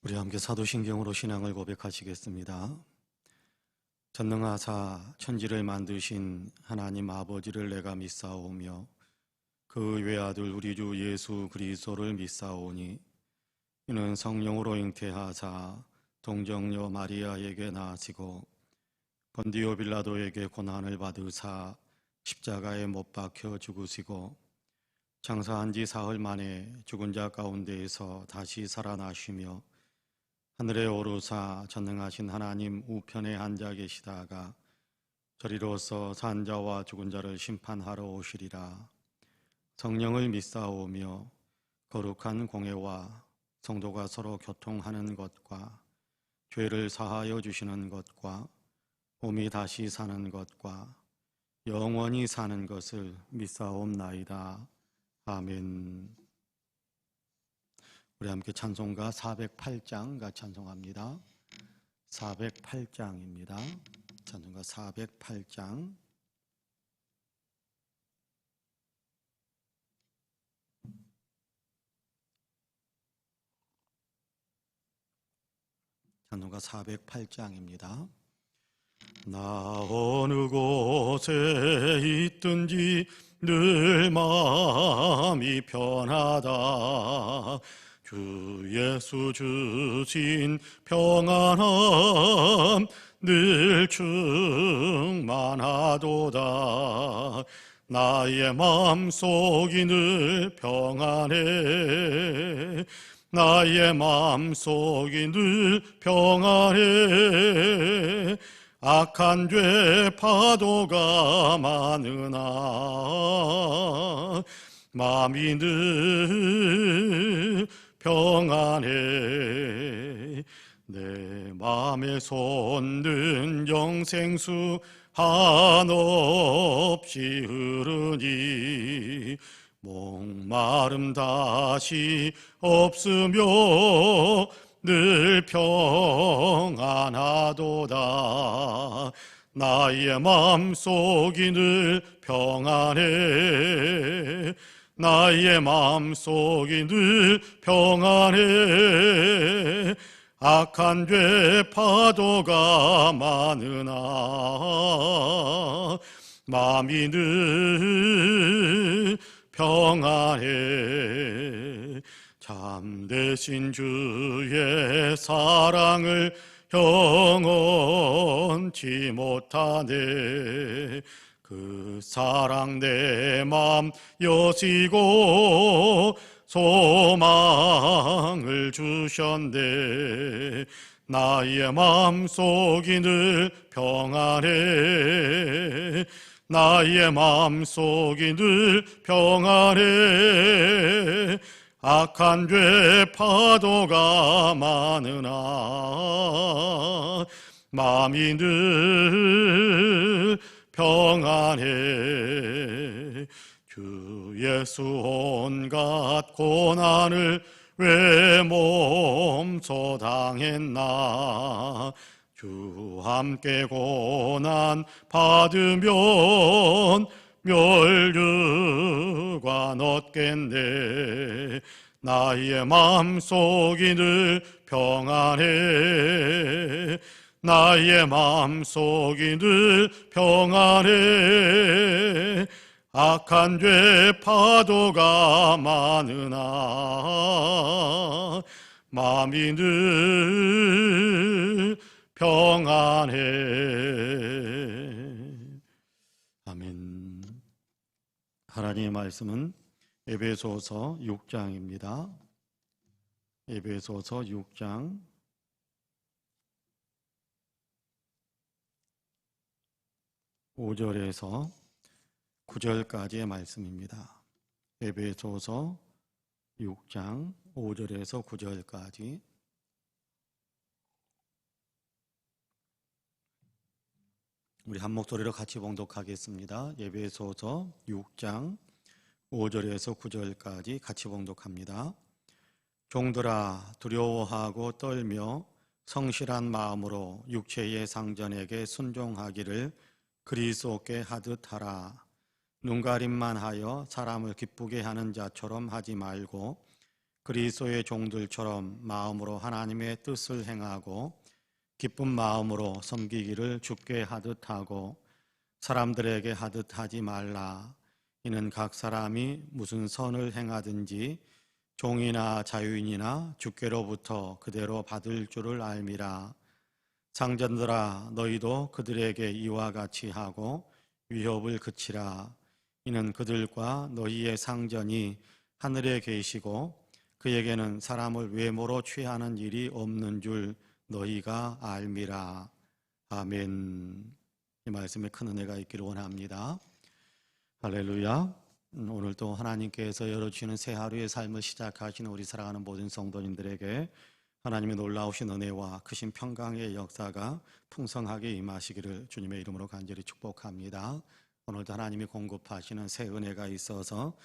우리 함께 사도신경으로 신앙을 고백하시겠습니다. 전능하사 천지를 만드신 하나님 아버지를 내가 믿사오며 그 외아들 우리 주 예수 그리스도를 믿사오니 이는 성령으로 잉태하사 동정녀 마리아에게 나시고 본디오 빌라도에게 고난을 받으사 십자가에 못 박혀 죽으시고 장사한 지 사흘 만에 죽은 자 가운데에서 다시 살아나시며 하늘에 오르사 전능하신 하나님 우편에 앉아 계시다가 저리로서 산 자와 죽은 자를 심판하러 오시리라. 성령을 믿사오며 거룩한 공회와 성도가 서로 교통하는 것과 죄를 사하여 주시는 것과 몸이 다시 사는 것과 영원히 사는 것을 믿사옵나이다. 아멘. 우리 함께 찬송가 408장 같이 찬송합니다. 408장입니다. 찬송가 408장. 찬송가 408장입니다. 나 어느 곳에 있든지 늘 마음이 편하다. 주 예수 주신 평안함 늘 충만하도다. 나의 마음속이 늘 평안해. 나의 마음속이 늘 평안해. 악한 죄 파도가 많으나 마음이 늘 평안해. 내 맘에 솟는 영생수 한없이 흐르니 목마름 다시 없으며 늘 평안하도다. 나의 마음속이 늘 평안해. 나의 마음속이 늘 평안해. 악한 죄 파도가 많으나 마음이 늘 평안해. 참되신 주의 사랑을 영원치 못하네. 그 사랑 내 맘 여시고 소망을 주셨네. 나의 마음속이 늘 평안해. 나의 마음속이 늘 평안해. 악한 죄 파도가 많으나 마음이 늘 평안해. 주 예수 온갖 고난을 왜 몸소 당했나. 주 함께 고난 받으면 멸류관 얻겠네. 나의 마음속이 늘 평안해. 나의 마음속이 늘 평안해. 악한 죄 파도가 많으나 마음이 늘 평안해. 아멘. 하나님의 말씀은 에베소서 6장입니다. 에베소서 6장 5절에서 9절까지의 말씀입니다. 에베소서 6장 5절에서 9절까지. 우리 한 목소리로 같이 봉독하겠습니다. 에베소서 6장 5절에서 9절까지 같이 봉독합니다. 종들아, 두려워하고 떨며 성실한 마음으로 육체의 상전에게 순종하기를 그리스도께 하듯 하라. 눈가림만 하여 사람을 기쁘게 하는 자처럼 하지 말고 그리스도의 종들처럼 마음으로 하나님의 뜻을 행하고 기쁜 마음으로 섬기기를 주께 하듯 하고 사람들에게 하듯 하지 말라. 이는 각 사람이 무슨 선을 행하든지 종이나 자유인이나 주께로부터 그대로 받을 줄을 알미라. 상전들아 너희도 그들에게 이와 같이 하고 위협을 그치라. 이는 그들과 너희의 상전이 하늘에 계시고 그에게는 사람을 외모로 취하는 일이 없는 줄 너희가 알미라. 아멘. 이 말씀에 큰 은혜가 있기를 원합니다. 할렐루야. 오늘도 하나님께서 열어주시는 새 하루의 삶을 시작하시는 우리 사랑하는 모든 성도님들에게 하나님의 놀라우신 은혜와 크신 평강의 역사가 풍성하게 임하시기를 주님의 이름으로 간절히 축복합니다. 오늘도 하나님이 공급하시는 새 은혜가 있어서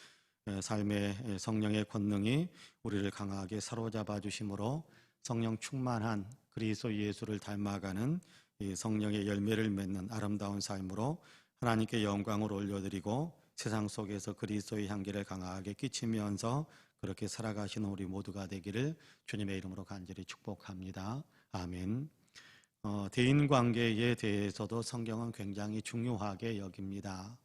삶의 성령의 권능이 우리를 강하게 사로잡아 주심으로 성령 충만한 그리스도 예수를 닮아가는 이 성령의 열매를 맺는 아름다운 삶으로 하나님께 영광을 올려드리고 세상 속에서 그리스도의 향기를 강하게 끼치면서 그렇게 살아가시는 우리 모두가 되기를 주님의 이름으로 간절히 축복합니다. 아멘. 대인관계에 대해서도 성경은 굉장히 중요하게 여깁니다.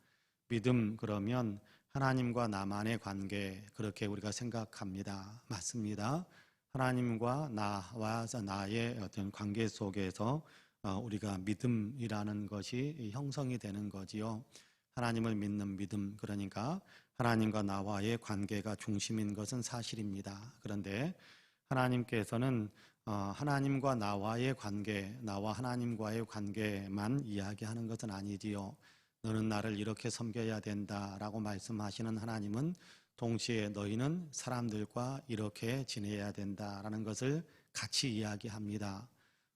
믿음 그러면 하나님과 나만의 관계 그렇게 우리가 생각합니다. 맞습니다. 하나님과 나와 나의 어떤 관계 속에서 우리가 믿음이라는 것이 형성이 되는 거지요. 하나님을 믿는 믿음, 그러니까 하나님과 나와의 관계가 중심인 것은 사실입니다. 그런데 하나님께서는 하나님과 나와의 관계, 나와 하나님과의 관계만 이야기하는 것은 아니지요. 너는 나를 이렇게 섬겨야 된다라고 말씀하시는 하나님은 동시에 너희는 사람들과 이렇게 지내야 된다라는 것을 같이 이야기합니다.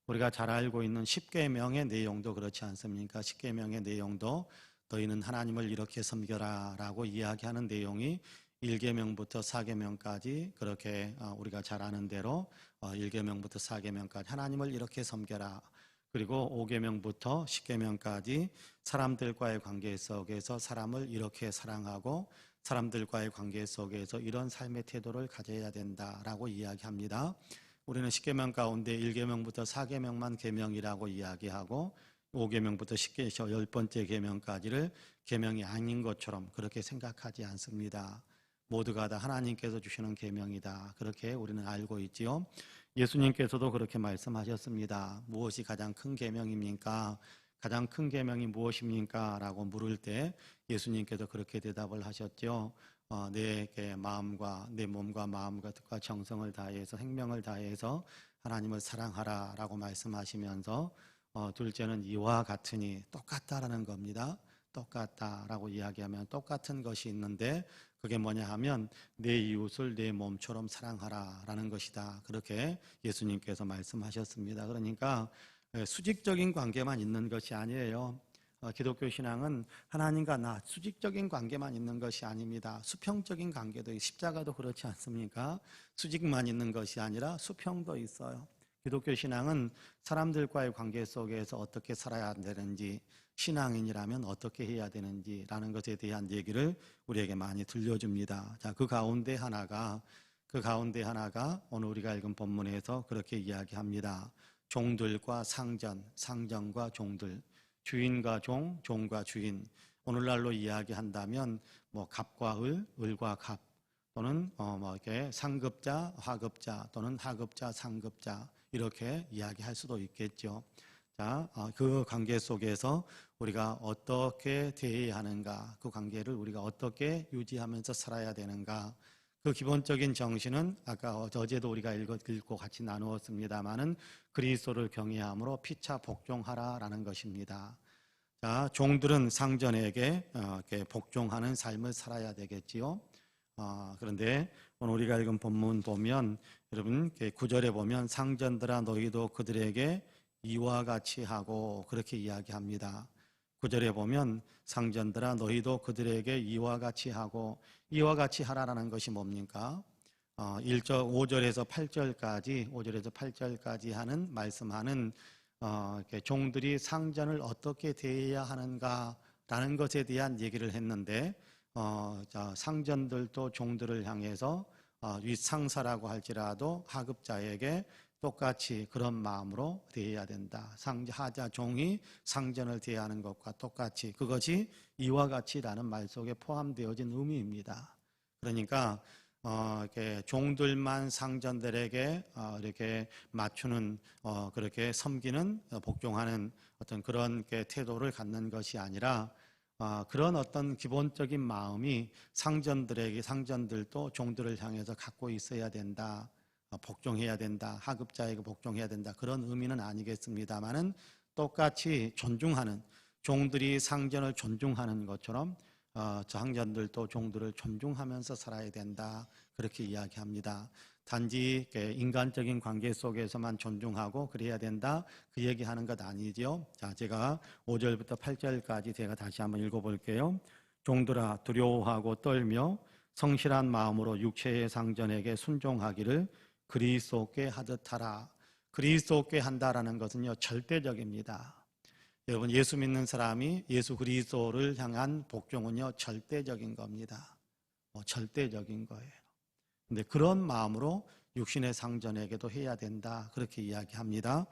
우리가 잘 알고 있는 십계명의 내용도 그렇지 않습니까? 십계명의 내용도 너희는 하나님을 이렇게 섬겨라 라고 이야기하는 내용이 1계명부터 4계명까지 그렇게 우리가 잘 아는 대로 1계명부터 4계명까지 하나님을 이렇게 섬겨라. 그리고 5계명부터 10계명까지 사람들과의 관계 속에서 사람을 이렇게 사랑하고 사람들과의 관계 속에서 이런 삶의 태도를 가져야 된다라고 이야기합니다. 우리는 10계명 가운데 1계명부터 4계명만 계명이라고 이야기하고 5계명부터 10번째 계명까지를 계명이 아닌 것처럼 그렇게 생각하지 않습니다. 모두가 다 하나님께서 주시는 계명이다. 그렇게 우리는 알고 있지요. 예수님께서도 그렇게 말씀하셨습니다. 무엇이 가장 큰 계명입니까? 가장 큰 계명이 무엇입니까? 라고 물을 때 예수님께서 그렇게 대답을 하셨죠. 내 마음과 내 몸과 마음과 뜻과 정성을 다해서 생명을 다해서 하나님을 사랑하라 라고 말씀하시면서 둘째는 이와 같으니 똑같다라는 겁니다. 똑같다라고 이야기하면 똑같은 것이 있는데 그게 뭐냐 하면 내 이웃을 내 몸처럼 사랑하라라는 것이다. 그렇게 예수님께서 말씀하셨습니다. 그러니까 수직적인 관계만 있는 것이 아니에요. 기독교 신앙은 하나님과 나 수직적인 관계만 있는 것이 아닙니다. 수평적인 관계도 십자가도 그렇지 않습니까? 수직만 있는 것이 아니라 수평도 있어요. 기독교 신앙은 사람들과의 관계 속에서 어떻게 살아야 되는지, 신앙인이라면 어떻게 해야 되는지라는 것에 대한 얘기를 우리에게 많이 들려줍니다. 자, 그 가운데 하나가 오늘 우리가 읽은 본문에서 그렇게 이야기합니다. 종들과 상전, 상전과 종들, 주인과 종, 종과 주인. 오늘날로 이야기한다면 갑과 을, 을과 갑, 또는 이렇게 상급자, 하급자, 또는 하급자, 상급자 이렇게 이야기할 수도 있겠죠. 자, 그 관계 속에서 우리가 어떻게 대해야 하는가, 그 관계를 우리가 어떻게 유지하면서 살아야 되는가. 그 기본적인 정신은 아까 어제도 우리가 읽고 같이 나누었습니다마는 그리스도를 경외함으로 피차 복종하라라는 것입니다. 자, 종들은 상전에게 이렇게 복종하는 삶을 살아야 되겠지요. 그런데 오늘 우리가 읽은 본문 보면 여러분 9절에 보면 상전들아 너희도 그들에게 이와 같이 하고 그렇게 이야기합니다. 9절에 보면 상전들아 너희도 그들에게 이와 같이 하고 이와 같이 하라라는 것이 뭡니까? 5절에서 8절까지 하는 말씀하는 종들이 상전을 어떻게 대해야 하는가라는 것에 대한 얘기를 했는데 상전들도 종들을 향해서 윗상사라고 할지라도 하급자에게 똑같이 그런 마음으로 대해야 된다. 하자 종이 상전을 대하는 것과 똑같이, 그것이 이와 같이라는 말 속에 포함되어진 의미입니다. 그러니까 이렇게 종들만 상전들에게 이렇게 맞추는 그렇게 섬기는 복종하는 어떤 그런 태도를 갖는 것이 아니라 그런 어떤 기본적인 마음이 상전들도 종들을 향해서 갖고 있어야 된다. 복종해야 된다. 하급자에게 복종해야 된다. 그런 의미는 아니겠습니다만은 똑같이 존중하는, 종들이 상전을 존중하는 것처럼 상전들도 종들을 존중하면서 살아야 된다. 그렇게 이야기합니다. 단지 인간적인 관계 속에서만 존중하고 그래야 된다. 그 얘기하는 것 아니죠. 자, 제가 5절부터 8절까지 제가 다시 한번 읽어볼게요. 종들아, 두려워하고 떨며 성실한 마음으로 육체의 상전에게 순종하기를 그리스도께 하듯 하라. 그리스도께 한다라는 것은요, 절대적입니다. 여러분, 예수 믿는 사람이 예수 그리스도를 향한 복종은요, 절대적인 겁니다. 절대적인 거예요. 근데 그런 마음으로 육신의 상전에게도 해야 된다. 그렇게 이야기합니다.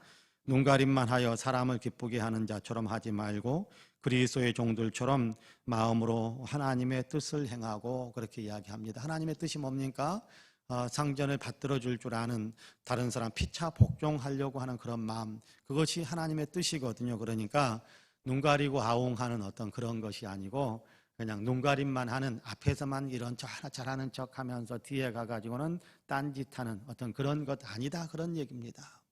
눈가림만 하여 사람을 기쁘게 하는 자처럼 하지 말고 그리스도의 종들처럼 마음으로 하나님의 뜻을 행하고, 그렇게 이야기합니다. 하나님의 뜻이 뭡니까? 상전을 받들어 줄 줄 아는, 다른 사람 피차 복종하려고 하는 그런 마음, 그것이 하나님의 뜻이거든요. 그러니까 눈 가리고 아웅하는 어떤 그런 것이 아니고, 그냥 눈가림만 하는, 앞에서만 이런 저 하나 잘하는 척 하면서 뒤에 가가지고는 딴짓하는 어떤 그런 것 아니다, 그런 얘기입니다.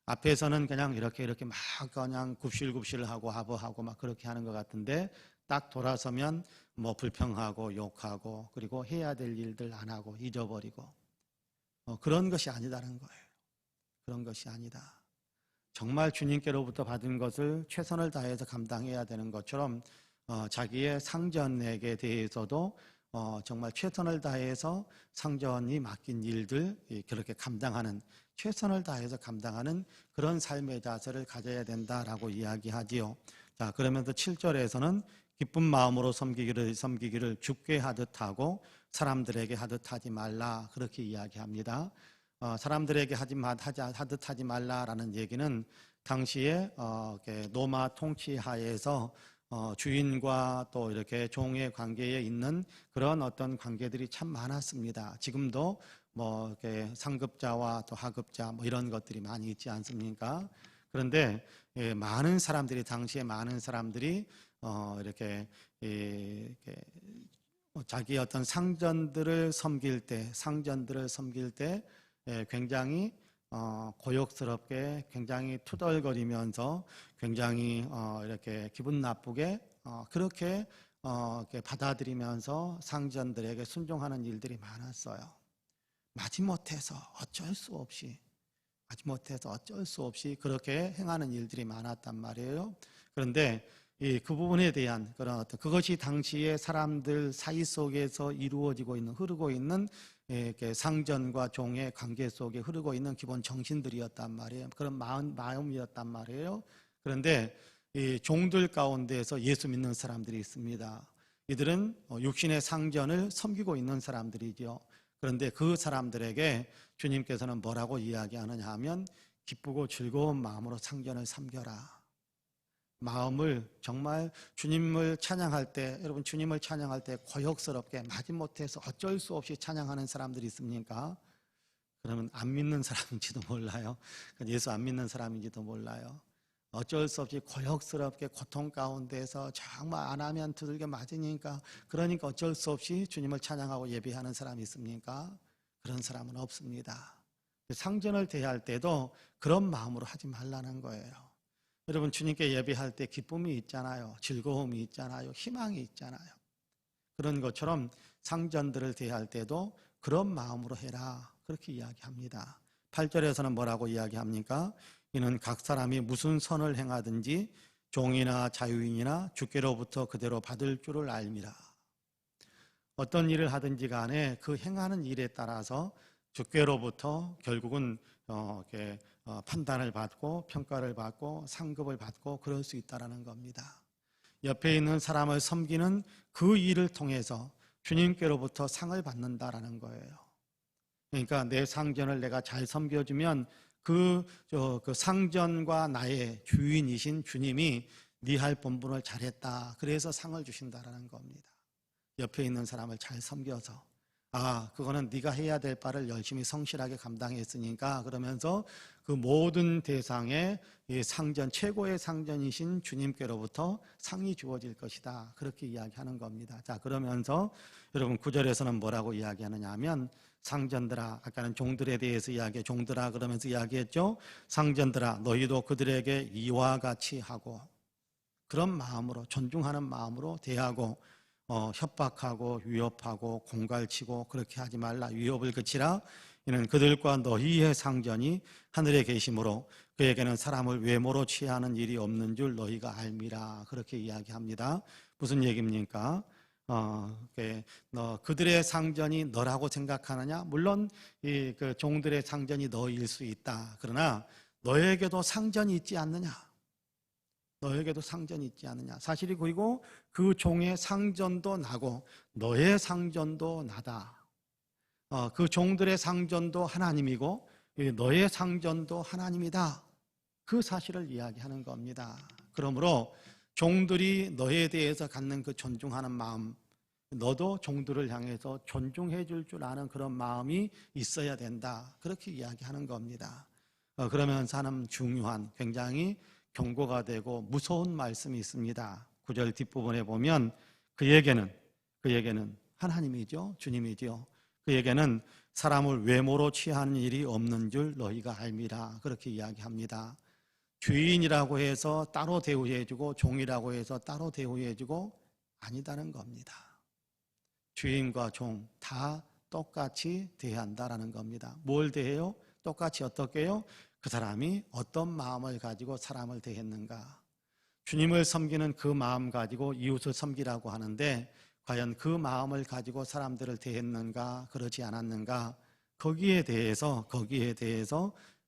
앞에서는 그냥 이렇게 막 그냥 굽실굽실하고 하부하고 막 그렇게 하는 것 같은데, 딱 돌아서면 뭐 불평하고 욕하고, 그리고 해야 될 일들 안 하고 잊어버리고, 그런 것이 아니다는 거예요. 그런 것이 아니다. 정말 주님께로부터 받은 것을 최선을 다해서 감당해야 되는 것처럼 자기의 상전에게 대해서도 정말 최선을 다해서 상전이 맡긴 일들 그렇게 감당하는, 최선을 다해서 감당하는 그런 삶의 자세를 가져야 된다라고 이야기하지요. 자, 그러면서 7절에서는 기쁜 마음으로 섬기기를 주께 하듯 하고 사람들에게 하듯 하지 말라, 그렇게 이야기합니다. 사람들에게 하듯 하지 말라라는 얘기는 당시에 로마 통치하에서 주인과 또 이렇게 종의 관계에 있는 그런 어떤 관계들이 참 많았습니다. 지금도 뭐 이렇게 상급자와 또 하급자 뭐 이런 것들이 많이 있지 않습니까? 그런데 많은 사람들이, 당시에 많은 사람들이 이렇게 자기 어떤 상전들을 섬길 때 굉장히 고욕스럽게, 굉장히 투덜거리면서, 굉장히 이렇게 기분 나쁘게 그렇게 이렇게 받아들이면서 상전들에게 순종하는 일들이 많았어요. 마지못해서 어쩔 수 없이 그렇게 행하는 일들이 많았단 말이에요. 그런데 그 부분에 대한 그런 어떤, 그것이 당시에 사람들 사이 속에서 이루어지고 있는, 흐르고 있는 이렇게 상전과 종의 관계 속에 흐르고 있는 기본 정신들이었단 말이에요. 그런 마음이었단 말이에요. 그런데 이 종들 가운데에서 예수 믿는 사람들이 있습니다. 이들은 육신의 상전을 섬기고 있는 사람들이죠. 그런데 그 사람들에게 주님께서는 뭐라고 이야기하느냐 하면, 기쁘고 즐거운 마음으로 상전을 섬겨라. 마음을 정말 주님을 찬양할 때, 여러분 주님을 찬양할 때 고역스럽게 마지못해서 어쩔 수 없이 찬양하는 사람들이 있습니까? 그러면 안 믿는 사람인지도 몰라요. 예수 안 믿는 사람인지도 몰라요. 어쩔 수 없이 고역스럽게 고통 가운데서 정말 안 하면 두들겨 맞으니까, 그러니까 어쩔 수 없이 주님을 찬양하고 예배하는 사람이 있습니까? 그런 사람은 없습니다. 상전을 대할 때도 그런 마음으로 하지 말라는 거예요. 여러분, 주님께 예배할 때 기쁨이 있잖아요. 즐거움이 있잖아요. 희망이 있잖아요. 그런 것처럼 상전들을 대할 때도 그런 마음으로 해라, 그렇게 이야기합니다. 8절에서는 뭐라고 이야기합니까? 이는 각 사람이 무슨 선을 행하든지 종이나 자유인이나 주께로부터 그대로 받을 줄을 알미라. 어떤 일을 하든지 간에 그 행하는 일에 따라서 주께로부터 결국은 이렇게 판단을 받고 평가를 받고 상급을 받고 그럴 수 있다는 겁니다. 옆에 있는 사람을 섬기는 그 일을 통해서 주님께로부터 상을 받는다라는 거예요. 그러니까 내 상전을 내가 잘 섬겨주면 그 상전과 나의 주인이신 주님이 네 할 본분을 잘했다. 그래서 상을 주신다라는 겁니다. 옆에 있는 사람을 잘 섬겨서 그거는 네가 해야 될 바를 열심히 성실하게 감당했으니까 그러면서 그 모든 대상의 상전, 최고의 상전이신 주님께로부터 상이 주어질 것이다. 그렇게 이야기하는 겁니다. 자, 그러면서 여러분 9절에서는 뭐라고 이야기하느냐 하면 상전들아, 아까는 종들에 대해서 종들아 그러면서 이야기했죠. 상전들아, 너희도 그들에게 이와 같이 하고 그런 마음으로, 존중하는 마음으로 대하고 협박하고 위협하고 공갈치고 그렇게 하지 말라. 위협을 그치라. 이는 그들과 너희의 상전이 하늘에 계심으로 그에게는 사람을 외모로 취하는 일이 없는 줄 너희가 알미라. 그렇게 이야기합니다. 무슨 얘기입니까? 그들의 상전이 너라고 생각하느냐? 물론 그 종들의 상전이 너일 수 있다. 그러나 너에게도 상전이 있지 않느냐? 너에게도 상전이 있지 않느냐? 사실이 그리고 그 종의 상전도 나고 너의 상전도 나다. 그 종들의 상전도 하나님이고 너의 상전도 하나님이다. 그 사실을 이야기하는 겁니다. 그러므로 종들이 너에 대해서 갖는 그 존중하는 마음, 너도 종들을 향해서 존중해 줄 줄 아는 그런 마음이 있어야 된다. 그렇게 이야기하는 겁니다. 그러면서 하는 중요한, 굉장히 경고가 되고 무서운 말씀이 있습니다. 9절 뒷부분에 보면 그에게는 하나님이죠. 주님이죠. 그에게는 사람을 외모로 취하는 일이 없는 줄 너희가 알미라. 그렇게 이야기합니다. 주인이라고 해서 따로 대우해주고 종이라고 해서 따로 대우해주고 아니다는 겁니다. 주인과 종 다 똑같이 대한다라는 겁니다. 뭘 대해요? 똑같이 어떻게 해요? 그 사람이 어떤 마음을 가지고 사람을 대했는가. 주님을 섬기는 그 마음 가지고 이웃을 섬기라고 하는데 과연 그 마음을 가지고 사람들을 대했는가 그러지 않았는가, 거기에 대해서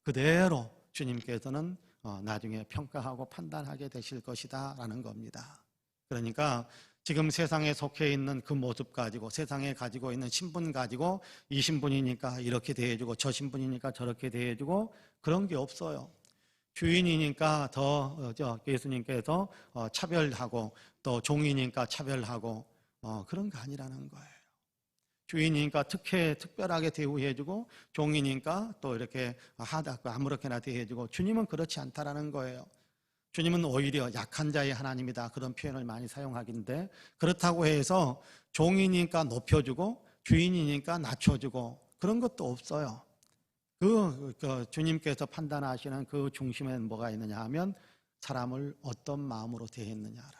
그대로 주님께서는 나중에 평가하고 판단하게 되실 것이다 라는 겁니다. 그러니까 지금 세상에 속해 있는 그 모습 가지고, 세상에 가지고 있는 신분 가지고 이 신분이니까 이렇게 대해주고 저 신분이니까 저렇게 대해주고 그런 게 없어요. 주인이니까 더 예수님께서 차별하고 또 종이니까 차별하고 그런 거 아니라는 거예요. 주인이니까 특별하게 대우해주고 종이니까 또 이렇게 아무렇게나 대해주고, 주님은 그렇지 않다라는 거예요. 주님은 오히려 약한 자의 하나님이다 그런 표현을 많이 사용하긴데, 그렇다고 해서 종이니까 높여주고 주인이니까 낮춰주고 그런 것도 없어요. 그 주님께서 판단하시는 그 중심에는 뭐가 있느냐 하면 사람을 어떤 마음으로 대했느냐라는,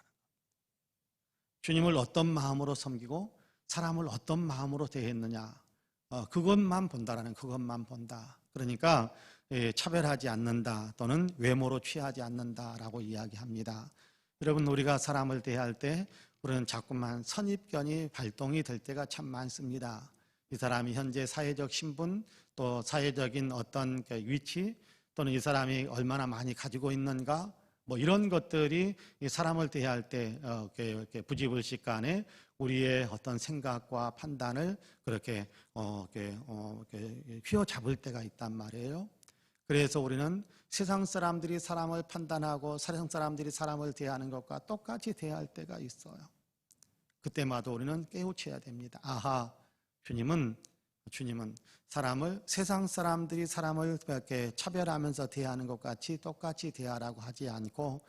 주님을 어떤 마음으로 섬기고 사람을 어떤 마음으로 대했느냐, 그것만 본다라는, 그것만 본다. 그러니까 차별하지 않는다 또는 외모로 취하지 않는다라고 이야기합니다. 여러분, 우리가 사람을 대할 때 우리는 자꾸만 선입견이 발동이 될 때가 참 많습니다. 이 사람이 현재 사회적 신분, 또 사회적인 어떤 위치, 또는 이 사람이 얼마나 많이 가지고 있는가, 뭐 이런 것들이 이 사람을 대할 때 부지불식 간에 우리의 어떤 생각과 판단을 그렇게 휘어잡을 때가 있단 말이에요. 그래서 우리는 세상 사람들이 사람을 판단하고 세상 사람들이 사람을 대하는 것과 똑같이 대할 때가 있어요. 그때마다 우리는 깨우쳐야 됩니다. 아하, 주님은 사람을, 세상 사람들이 사람을 이렇게 차별하면서 대하는 것 같이 똑같이 대하라고 하지 않고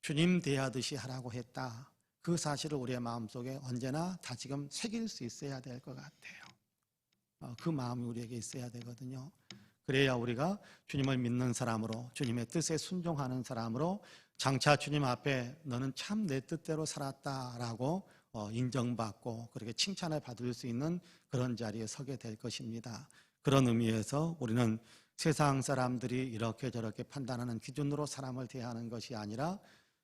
주님 대하듯이 하라고 했다. 그 사실을 우리의 마음속에 언제나 다시금 새길 수 있어야 될 것 같아요. 그 마음이 우리에게 있어야 되거든요. 그래야 우리가 주님을 믿는 사람으로, 주님의 뜻에 순종하는 사람으로 장차 주님 앞에 너는 참 내 뜻대로 살았다라고 인정받고 그렇게 칭찬을 받을 수 있는 그런 자리에 서게 될 것입니다. 그런 의미에서 우리는 세상 사람들이 이렇게 저렇게 판단하는 기준으로 사람을 대하는 것이 아니라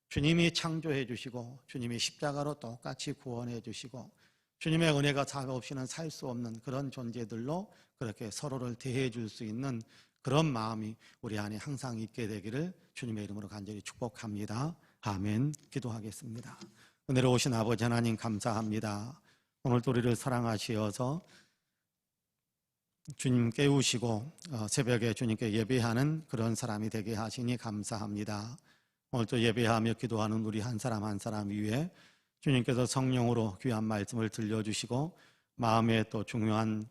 주님이 창조해 주시고 주님이 십자가로 똑같이 구원해 주시고 주님의 은혜가 없이는 살 수 없는 그런 존재들로 그렇게 서로를 대해 줄 수 있는 그런 마음이 우리 안에 항상 있게 되기를 주님의 이름으로 간절히 축복합니다. 아멘. 기도하겠습니다. 은혜로 오신 아버지 하나님 감사합니다. 오늘도 우리를 사랑하시어서 주님 깨우시고 새벽에 주님께 예배하는 그런 사람이 되게 하시니 감사합니다. 오늘 또 예배하며 기도하는 우리 한 사람 한 사람 위에 주님께서 성령으로 귀한 말씀을 들려주시고 마음에 또 중요한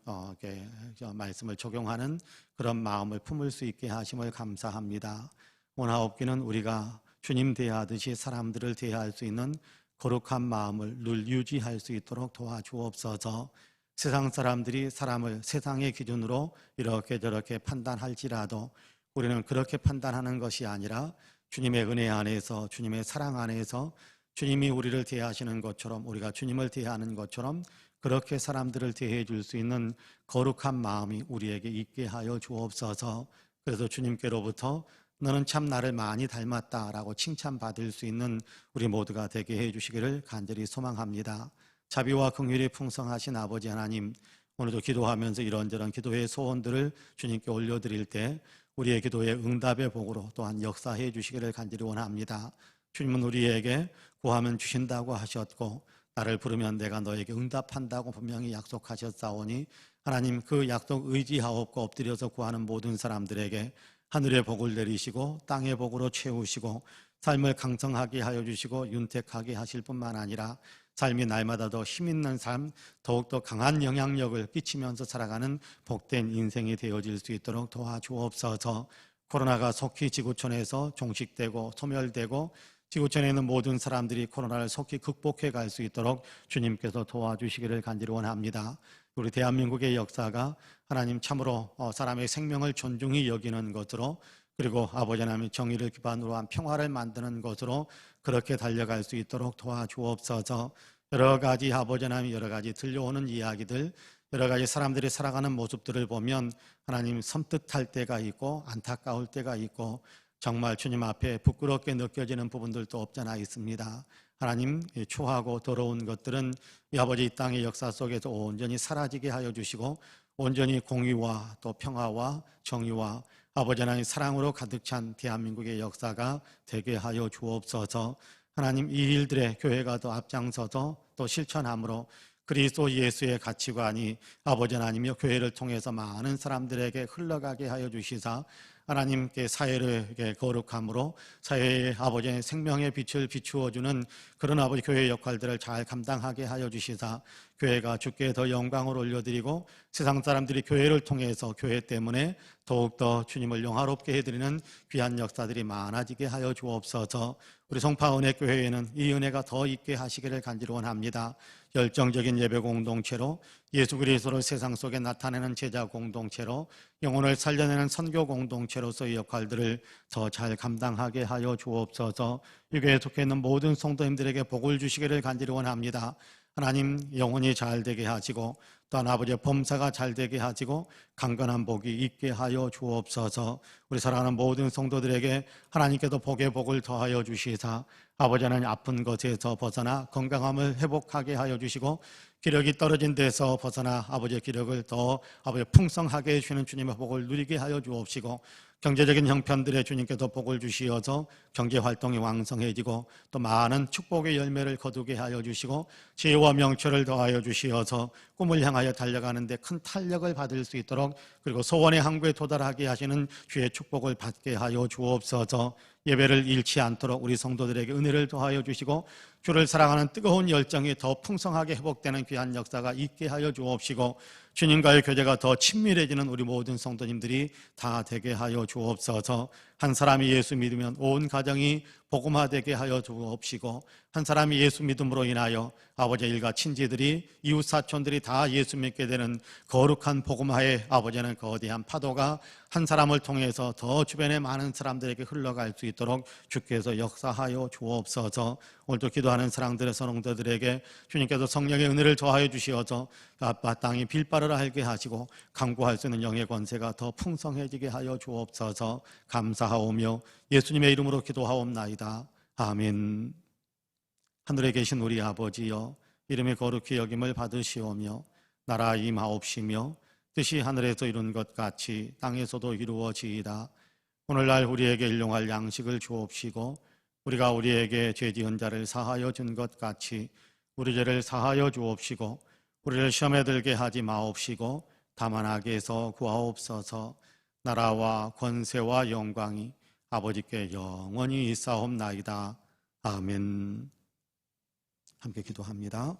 말씀을 적용하는 그런 마음을 품을 수 있게 하심을 감사합니다. 원하옵기는 우리가 주님 대하듯이 사람들을 대할 수 있는 거룩한 마음을 늘 유지할 수 있도록 도와주옵소서. 세상 사람들이 사람을 세상의 기준으로 이렇게 저렇게 판단할지라도 우리는 그렇게 판단하는 것이 아니라 주님의 은혜 안에서, 주님의 사랑 안에서 주님이 우리를 대하시는 것처럼, 우리가 주님을 대하는 것처럼 그렇게 사람들을 대해 줄 수 있는 거룩한 마음이 우리에게 있게 하여 주옵소서. 그래서 주님께로부터 너는 참 나를 많이 닮았다라고 칭찬받을 수 있는 우리 모두가 되게 해 주시기를 간절히 소망합니다. 자비와 긍휼이 풍성하신 아버지 하나님, 오늘도 기도하면서 이런저런 기도의 소원들을 주님께 올려드릴 때 우리의 기도의 응답의 복으로 또한 역사해 주시기를 간절히 원합니다. 주님은 우리에게 구하면 주신다고 하셨고 나를 부르면 내가 너에게 응답한다고 분명히 약속하셨사오니 하나님 그 약속 의지하옵고 엎드려서 구하는 모든 사람들에게 하늘의 복을 내리시고 땅의 복으로 채우시고 삶을 강성하게 하여 주시고 윤택하게 하실 뿐만 아니라 삶이 날마다 더 힘있는 삶, 더욱더 강한 영향력을 끼치면서 살아가는 복된 인생이 되어질 수 있도록 도와주옵소서. 코로나가 속히 지구촌에서 종식되고 소멸되고 지구촌에 있는 모든 사람들이 코로나를 속히 극복해 갈 수 있도록 주님께서 도와주시기를 간절히 원합니다. 우리 대한민국의 역사가 하나님 참으로 사람의 생명을 존중히 여기는 것으로, 그리고 아버지 하나님의 정의를 기반으로 한 평화를 만드는 것으로 그렇게 달려갈 수 있도록 도와주옵소서. 여러 가지 아버지 하나님 여러 가지 들려오는 이야기들, 여러 가지 사람들이 살아가는 모습들을 보면 하나님 섬뜩할 때가 있고 안타까울 때가 있고 정말 주님 앞에 부끄럽게 느껴지는 부분들도 없잖아 있습니다. 하나님, 추하고 더러운 것들은 이 아버지 이 땅의 역사 속에서 온전히 사라지게 하여 주시고 온전히 공의와 또 평화와 정의와 아버지 하나님 사랑으로 가득 찬 대한민국의 역사가 되게 하여 주옵소서. 하나님, 이 일들에 교회가 더 앞장서서 또 실천함으로 그리스도 예수의 가치관이 아버지 하나님이여 교회를 통해서 많은 사람들에게 흘러가게 하여 주시사 하나님께 사회를 거룩함으로 사회의 아버지의 생명의 빛을 비추어주는 그런 아버지 교회의 역할들을 잘 감당하게 하여 주시사 교회가 주께 더 영광을 올려드리고 세상 사람들이 교회를 통해서 교회 때문에 더욱더 주님을 영화롭게 해드리는 귀한 역사들이 많아지게 하여 주옵소서. 우리 송파은혜교회에는 이 은혜가 더 있게 하시기를 간절히 원합니다. 열정적인 예배 공동체로 예수 그리스도를 세상 속에 나타내는 제자 공동체로 영혼을 살려내는 선교 공동체로서의 역할들을 더 잘 감당하게 하여 주옵소서. 이 교회에 속해 있는 모든 성도님들에게 복을 주시기를 간절히 원합니다. 하나님, 영혼이 잘 되게 하시고 또한 아버지의 범사가 잘 되게 하시고 강건한 복이 있게 하여 주옵소서. 우리 사랑하는 모든 성도들에게 하나님께서 복의 복을 더하여 주시사 아버지 하나님 아픈 것에서 벗어나 건강함을 회복하게 하여 주시고 기력이 떨어진 데서 벗어나 아버지의 기력을 더 아버지 풍성하게 해주시는 주님의 복을 누리게 하여 주옵시고 경제적인 형편들에 주님께서 복을 주시어서 경제활동이 왕성해지고 또 많은 축복의 열매를 거두게 하여 주시고 지혜와 명철을 더하여 주시어서 꿈을 향하여 달려가는 데 큰 탄력을 받을 수 있도록 그리고 소원의 항구에 도달하게 하시는 주의 축복을 받게 하여 주옵소서. 예배를 잃지 않도록 우리 성도들에게 은혜를 더하여 주시고 주를 사랑하는 뜨거운 열정이 더 풍성하게 회복되는 귀한 역사가 있게 하여 주옵시고 주님과의 교제가 더 친밀해지는 우리 모든 성도님들이 다 되게 하여 주옵소서. 한 사람이 예수 믿으면 온 가정이 복음화되게 하여 주옵시고 한 사람이 예수 믿음으로 인하여 아버지 일가 친지들이 이웃 사촌들이 다 예수 믿게 되는 거룩한 복음화의 아버지는 거대한 파도가 한 사람을 통해서 더 주변의 많은 사람들에게 흘러갈 수 있도록 주께서 역사하여 주옵소서. 오늘도 기도하는 사랑들의 성도들에게 주님께서 성령의 은혜를 더하여 주시어서 아빠 땅이 빌바르라 하게 하시고 강구할 수 있는 영의 권세가 더 풍성해지게 하여 주옵소서. 감사하오며 예수님의 이름으로 기도하옵나이다. 아멘. 하늘에 계신 우리 아버지여, 이름이 거룩히 여김을 받으시오며 나라 임하옵시며 뜻이 하늘에서 이룬 것 같이 땅에서도 이루어지이다. 오늘날 우리에게 일용할 양식을 주옵시고 우리가 우리에게 죄 지은 자를 사하여 준 것 같이 우리 죄를 사하여 주옵시고 우리를 시험에 들게 하지 마옵시고 다만 악에서 구하옵소서. 나라와 권세와 영광이 아버지께 영원히 있사옵나이다. 아멘. 함께 기도합니다.